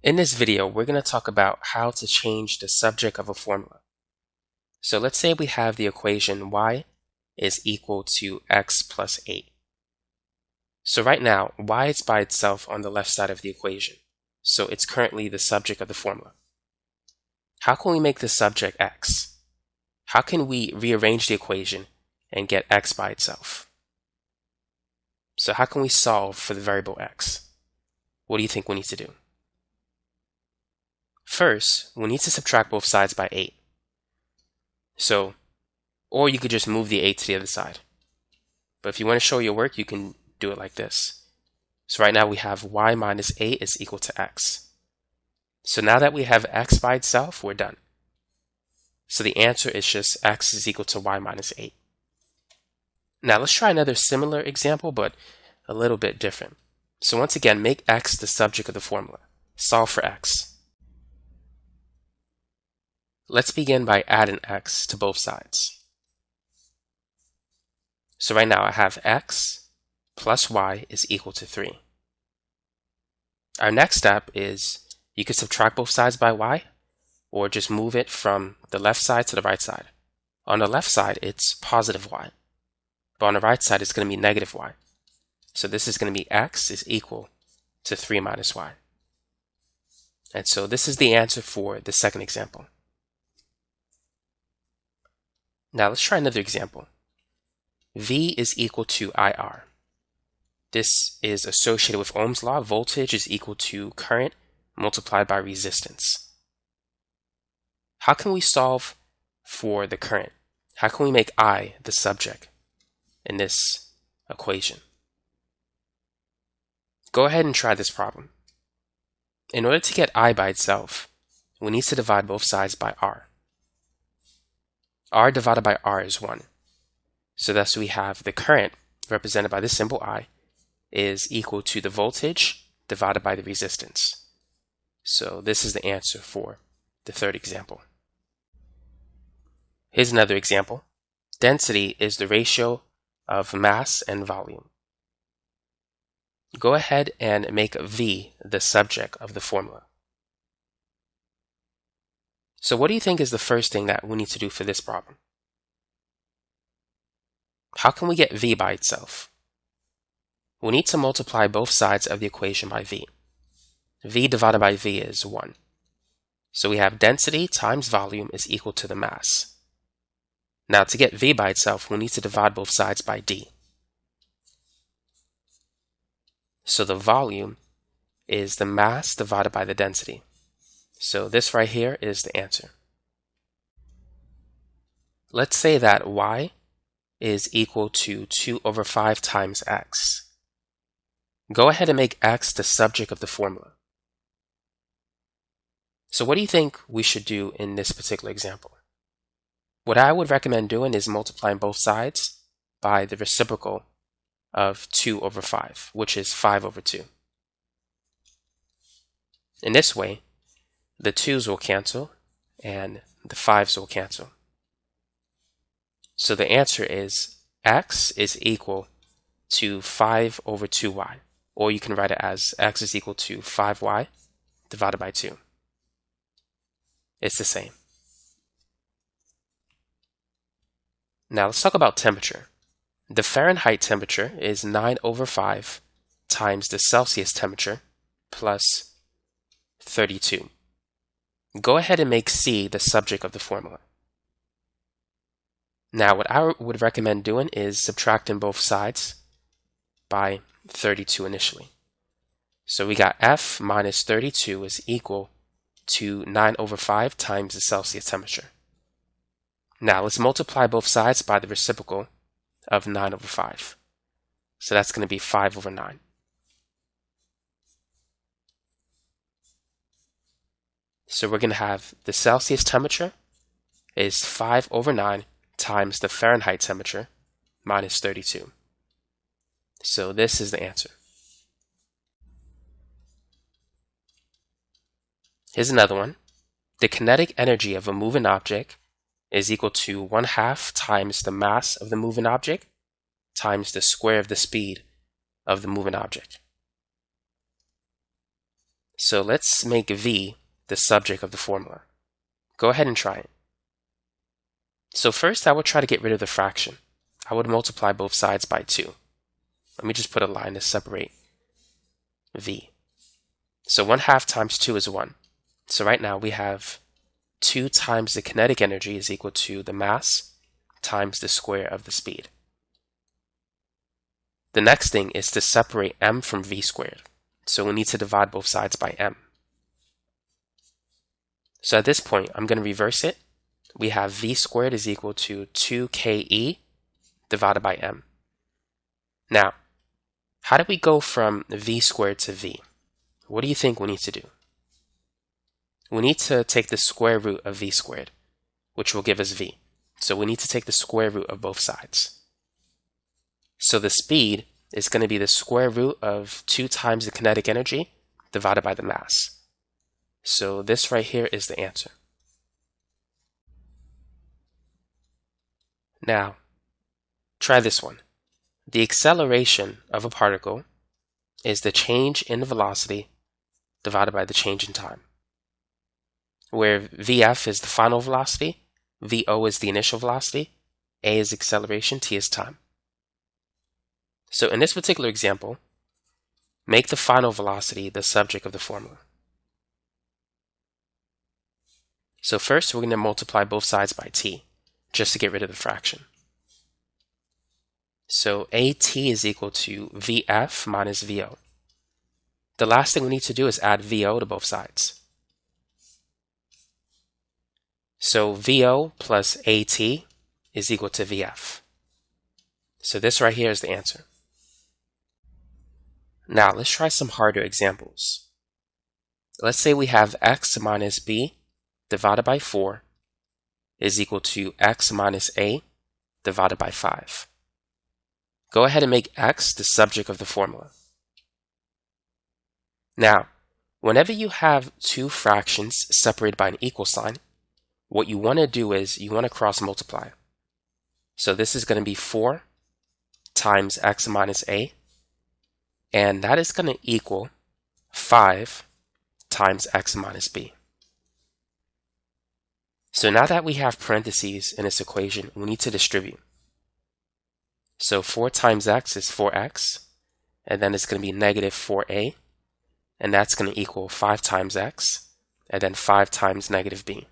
In this video, we're going to talk about how to change the subject of a formula. So let's say we have the equation y is equal to x plus 8. So right now, y is by itself on the left side of the equation. So it's currently the subject of the formula. How can we make the subject x? How can we rearrange the equation and get x by itself? So how can we solve for the variable x? What do you think we need to do? First, we need to subtract both sides by 8. Or you could just move the 8 to the other side. But if you want to show your work, you can do it like this. So right now we have y minus 8 is equal to x. So now that we have x by itself, we're done. So the answer is just x is equal to y minus 8. Now let's try another similar example, but a little bit different. So once again, make x the subject of the formula. Solve for x. Let's begin by adding x to both sides. So right now I have x plus y is equal to 3. Our next step is you can subtract both sides by y, or just move it from the left side to the right side. On the left side, it's positive y, but on the right side, it's going to be negative y. So this is going to be x is equal to 3 minus y. And so this is the answer for the second example. Now let's try another example. V is equal to IR. This is associated with Ohm's law. Voltage is equal to current multiplied by resistance. How can we solve for the current? How can we make I the subject in this equation? Go ahead and try this problem. In order to get I by itself, we need to divide both sides by R. R divided by R is 1. So thus we have the current, represented by this symbol I, is equal to the voltage divided by the resistance. So this is the answer for the third example. Here's another example. Density is the ratio of mass and volume. Go ahead and make V the subject of the formula. So what do you think is the first thing that we need to do for this problem? How can we get V by itself? We need to multiply both sides of the equation by V. V divided by V is 1. So we have density times volume is equal to the mass. Now to get V by itself, we need to divide both sides by D. So the volume is the mass divided by the density. So this right here is the answer. Let's say that y is equal to 2 over 5 times x. Go ahead and make x the subject of the formula. So what do you think we should do in this particular example? What I would recommend doing is multiplying both sides by the reciprocal of 2 over 5, which is 5 over 2. In this way, the 2's will cancel and the 5's will cancel. So the answer is x is equal to 5 over 2y, or you can write it as x is equal to 5y divided by 2. It's the same. Now let's talk about temperature. The Fahrenheit temperature is 9 over 5 times the Celsius temperature plus 32. Go ahead and make C the subject of the formula. Now what I would recommend doing is subtracting both sides by 32 initially. So we got F minus 32 is equal to 9 over 5 times the Celsius temperature. Now let's multiply both sides by the reciprocal of 9 over 5. So that's going to be 5 over 9. So we're going to have the Celsius temperature is 5 over 9 times the Fahrenheit temperature minus 32. So this is the answer. Here's another one. The kinetic energy of a moving object is equal to 1/2 times the mass of the moving object times the square of the speed of the moving object. So let's make v the subject of the formula. Go ahead and try it. So first I would try to get rid of the fraction. I would multiply both sides by 2. Let me just put a line to separate v. So 1/2 times 2 is 1. So right now we have 2 times the kinetic energy is equal to the mass times the square of the speed. The next thing is to separate m from v squared. So we need to divide both sides by m. So at this point, I'm going to reverse it. We have v squared is equal to 2ke divided by m. Now, how do we go from v squared to v? What do you think we need to do? We need to take the square root of v squared, which will give us v. So we need to take the square root of both sides. So the speed is going to be the square root of 2 times the kinetic energy divided by the mass. So this right here is the answer. Now, try this one. The acceleration of a particle is the change in velocity divided by the change in time, where Vf is the final velocity, Vo is the initial velocity, A is acceleration, T is time. So in this particular example, make the final velocity the subject of the formula. So first we're going to multiply both sides by t, just to get rid of the fraction. So AT is equal to Vf minus Vo. The last thing we need to do is add Vo to both sides. So Vo plus AT is equal to Vf. So this right here is the answer. Now let's try some harder examples. Let's say we have x minus b divided by 4 is equal to x minus a divided by 5. Go ahead and make x the subject of the formula. Now, whenever you have two fractions separated by an equal sign, what you want to do is you want to cross multiply. So this is going to be 4 times x minus a, and that is going to equal 5 times x minus b. So now that we have parentheses in this equation, we need to distribute. So 4 times x is 4x, and then it's going to be negative 4a, and that's going to equal 5 times x, and then 5 times negative b.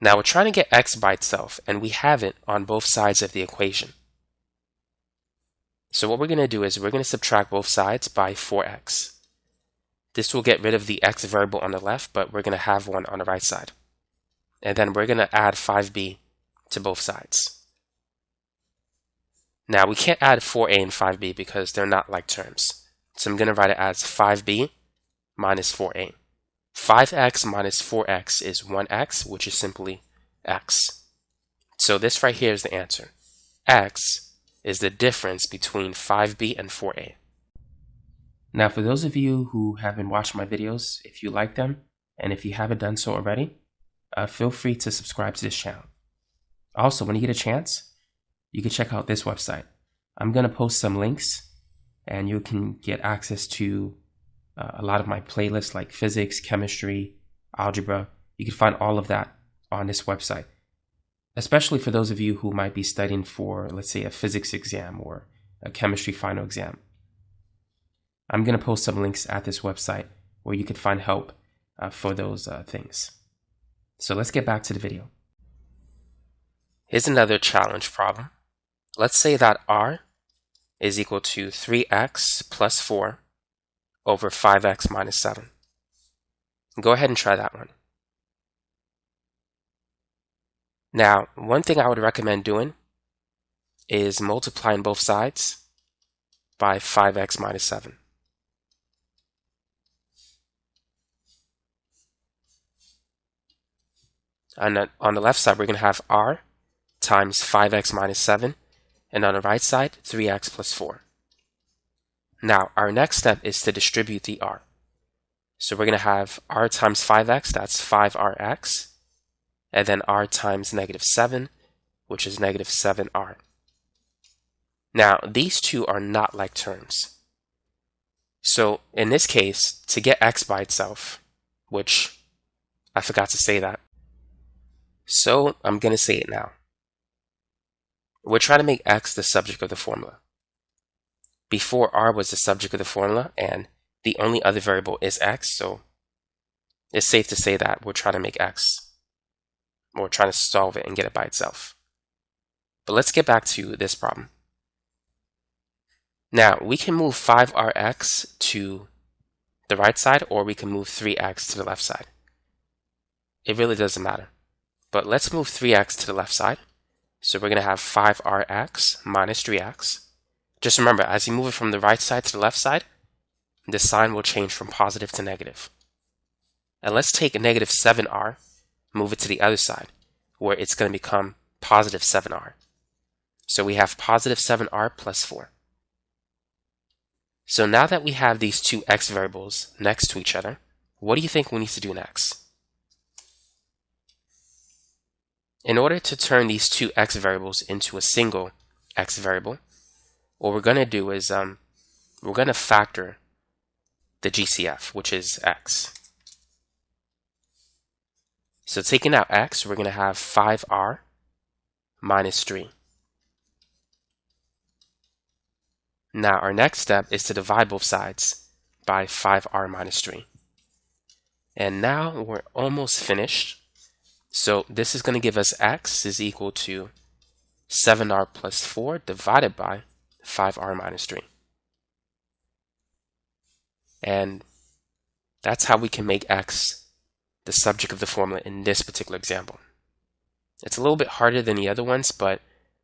Now we're trying to get x by itself, and we have it on both sides of the equation. So what we're going to do is we're going to subtract both sides by 4x. This will get rid of the x variable on the left, but we're going to have one on the right side. And then we're going to add 5b to both sides. Now we can't add 4a and 5b because they're not like terms. So I'm going to write it as 5b minus 4a. 5x minus 4x is 1x, which is simply x. So this right here is the answer. X is the difference between 5b and 4a. Now for those of you who haven't watched my videos, if you like them, and if you haven't done so already, feel free to subscribe to this channel. Also, when you get a chance, you can check out this website. I'm going to post some links, and you can get access to a lot of my playlists like physics, chemistry, algebra. You can find all of that on this website, especially for those of you who might be studying for, let's say, a physics exam or a chemistry final exam. I'm going to post some links at this website where you can find help for those things. So let's get back to the video. Here's another challenge problem. Let's say that r is equal to 3x plus 4 over 5x minus 7. Go ahead and try that one. Now, one thing I would recommend doing is multiplying both sides by 5x minus 7. And on the left side, we're going to have r times 5x minus 7, and on the right side, 3x plus 4. Now, our next step is to distribute the r. So we're going to have r times 5x, that's 5rx, and then r times negative 7, which is negative 7r. Now, these two are not like terms. So in this case, to get x by itself, which I forgot to say that, so I'm going to say it now. We're trying to make x the subject of the formula. Before r was the subject of the formula, and the only other variable is x, so it's safe to say that we're trying to make x. We're trying to solve it and get it by itself. But let's get back to this problem. Now, we can move 5rx to the right side, or we can move 3x to the left side. It really doesn't matter. But let's move 3x to the left side. So we're going to have 5rx minus 3x. Just remember, as you move it from the right side to the left side, the sign will change from positive to negative. And let's take a negative 7r, move it to the other side, where it's going to become positive 7r. So we have positive 7r plus 4. So now that we have these two x variables next to each other, what do you think we need to do next? In order to turn these two x variables into a single x variable, what we're going to do is we're going to factor the GCF, which is x. So taking out x, we're going to have 5r minus 3. Now our next step is to divide both sides by 5r minus 3. And now we're almost finished. So this is going to give us x is equal to 7r plus 4 divided by 5r minus 3. And that's how we can make x the subject of the formula in this particular example. It's a little bit harder than the other ones, but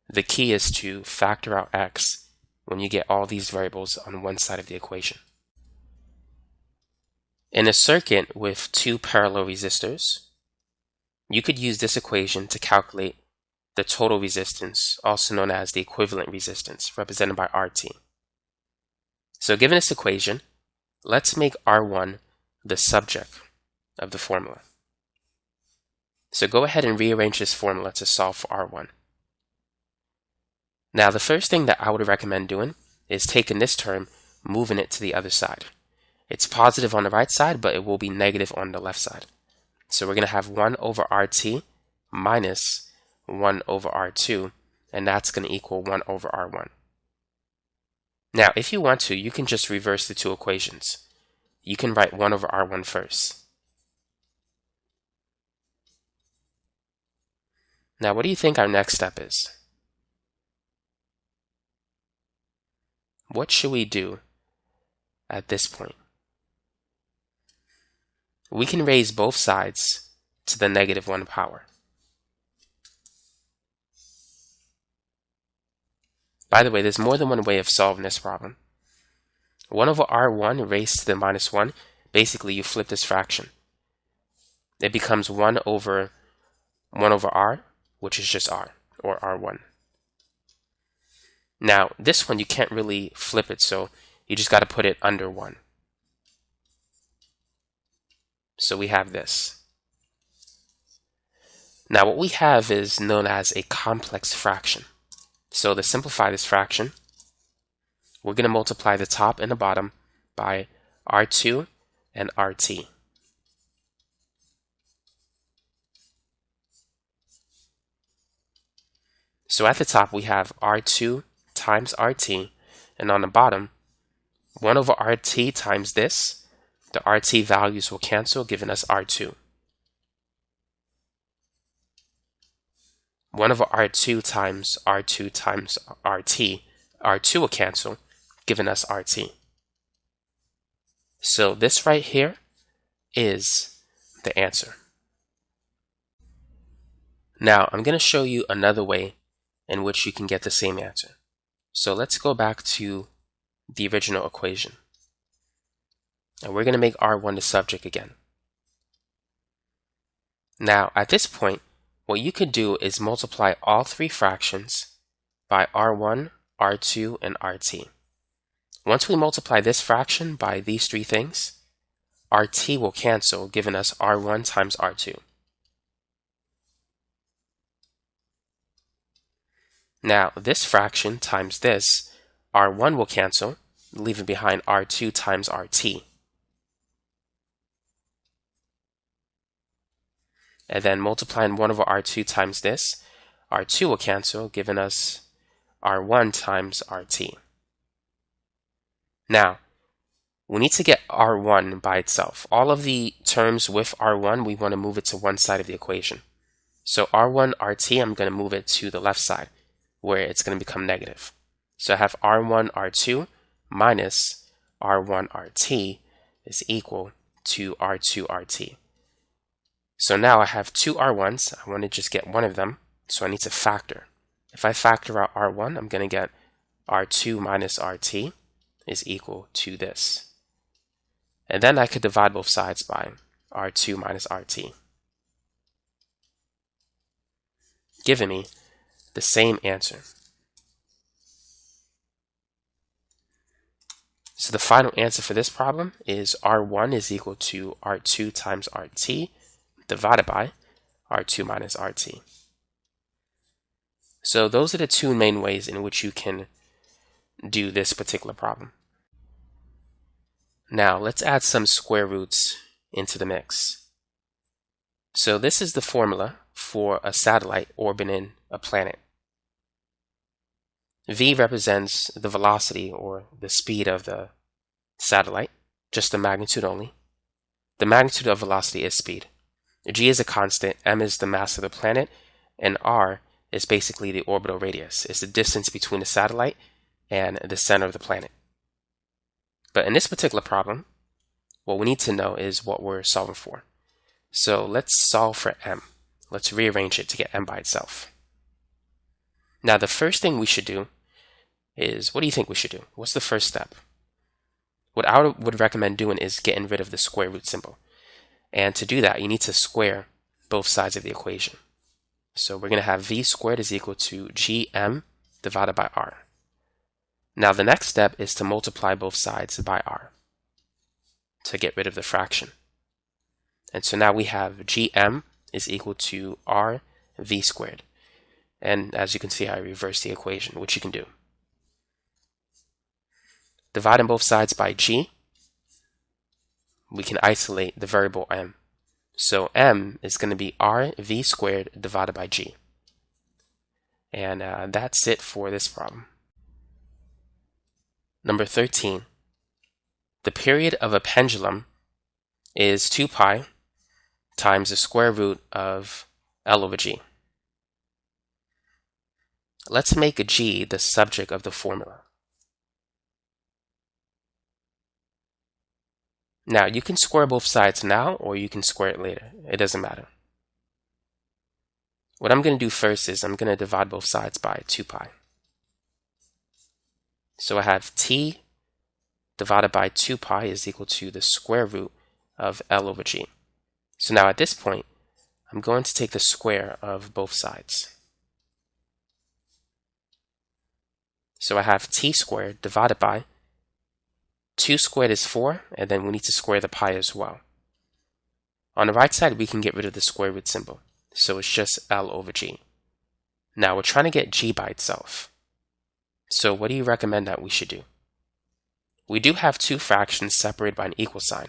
the key is to factor out x when you get all these variables on one side of the equation. In a circuit with two parallel resistors, you could use this equation to calculate the total resistance, also known as the equivalent resistance, represented by RT. So given this equation, let's make R1 the subject of the formula. So go ahead and rearrange this formula to solve for R1. Now, the first thing that I would recommend doing is taking this term, moving it to the other side. It's positive on the right side, but it will be negative on the left side. So we're going to have 1 over RT minus 1 over R2, and that's going to equal 1 over R1. Now, if you want to, you can just reverse the two equations. You can write 1 over R1 first. Now, what do you think our next step is? What should we do at this point? We can raise both sides to the negative 1 power. By the way, there's more than one way of solving this problem. 1 over R1 raised to the minus 1, basically you flip this fraction. It becomes 1 over R, which is just R, or R1. Now, this one you can't really flip it, so you just got to put it under 1. So we have this. Now, what we have is known as a complex fraction. So to simplify this fraction, we're going to multiply the top and the bottom by R2 and RT. So at the top, we have R2 times RT, and on the bottom, 1 over RT times this. The RT values will cancel, giving us R2. 1 over R2 times R2 times RT. R2 will cancel, giving us RT. So this right here is the answer. Now, I'm going to show you another way in which you can get the same answer. So let's go back to the original equation. And we're going to make R1 the subject again. Now, at this point, what you could do is multiply all three fractions by R1, R2, and RT. Once we multiply this fraction by these three things, RT will cancel, giving us R1 times R2. Now, this fraction times this, R1 will cancel, leaving behind R2 times RT. And then multiplying 1 over R2 times this, R2 will cancel, giving us R1 times RT. Now, we need to get R1 by itself. All of the terms with R1, we want to move it to one side of the equation. So R1, RT, I'm going to move it to the left side, where it's going to become negative. So I have R1, R2 minus R1, RT is equal to R2, RT. So now I have two R1s. I want to just get one of them, so I need to factor. If I factor out R1, I'm going to get R2 minus RT is equal to this. And then I could divide both sides by R2 minus RT, giving me the same answer. So the final answer for this problem is R1 is equal to R2 times RT divided by R2 minus RT. So those are the two main ways in which you can do this particular problem. Now let's add some square roots into the mix. So this is the formula for a satellite orbiting a planet. V represents the velocity or the speed of the satellite, just the magnitude only. The magnitude of velocity is speed. G is a constant, M is the mass of the planet, and R is basically the orbital radius. It's the distance between the satellite and the center of the planet. But in this particular problem, what we need to know is what we're solving for. So let's solve for M. Let's rearrange it to get M by itself. Now the first thing we should do is, what do you think we should do? What's the first step? What I would recommend doing is getting rid of the square root symbol. And to do that, you need to square both sides of the equation. So we're going to have V squared is equal to GM divided by R. Now the next step is to multiply both sides by R to get rid of the fraction. And so now we have GM is equal to R V squared. And as you can see, I reversed the equation, which you can do. Dividing both sides by G, we can isolate the variable M. So M is going to be R V squared divided by G. And that's it for this problem. Number 13. The period of a pendulum is 2 pi times the square root of L over G. Let's make a G the subject of the formula. Now, you can square both sides now, or you can square it later. It doesn't matter. What I'm going to do first is I'm going to divide both sides by 2 pi. So I have T divided by 2 pi is equal to the square root of L over G. So now at this point, I'm going to take the square of both sides. So I have T squared divided by 2 squared is 4, and then we need to square the pi as well. On the right side, we can get rid of the square root symbol. So it's just L over G. Now we're trying to get G by itself. So what do you recommend that we should do? We do have two fractions separated by an equal sign,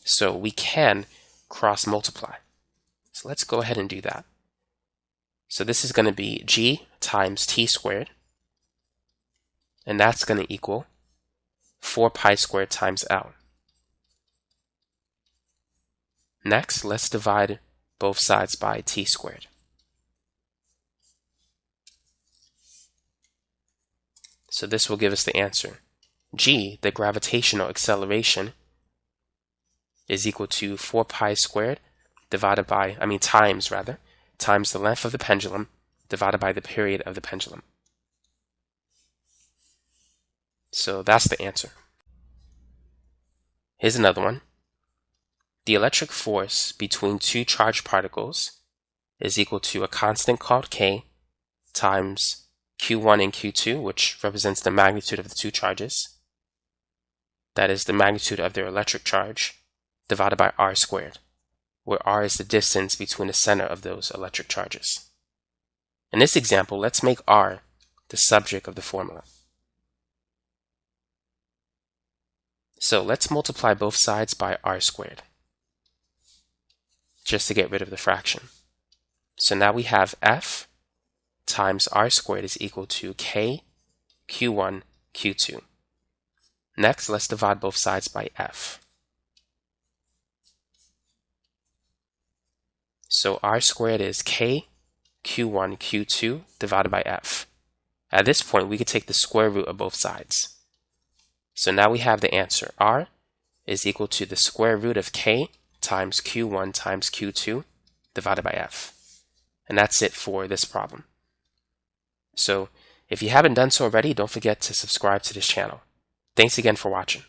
so we can cross multiply. So let's go ahead and do that. So this is going to be G times T squared, and that's going to equal 4 pi squared times L. Next, let's divide both sides by T squared. So this will give us the answer. G, the gravitational acceleration, is equal to 4 pi squared divided by, times the length of the pendulum divided by the period of the pendulum. So that's the answer. Here's another one. The electric force between two charged particles is equal to a constant called K times Q1 and Q2, which represents the magnitude of the two charges. That is the magnitude of their electric charge, divided by R squared, where R is the distance between the center of those electric charges. In this example, let's make R the subject of the formula. So let's multiply both sides by r squared, just to get rid of the fraction. So now we have f times r squared is equal to k q1 q2. Next, let's divide both sides by f. So r squared is k q1 q2 divided by f. At this point, we could take the square root of both sides. So now we have the answer. R is equal to the square root of k times q1 times q2 divided by f. And that's it for this problem. So if you haven't done so already, don't forget to subscribe to this channel. Thanks again for watching.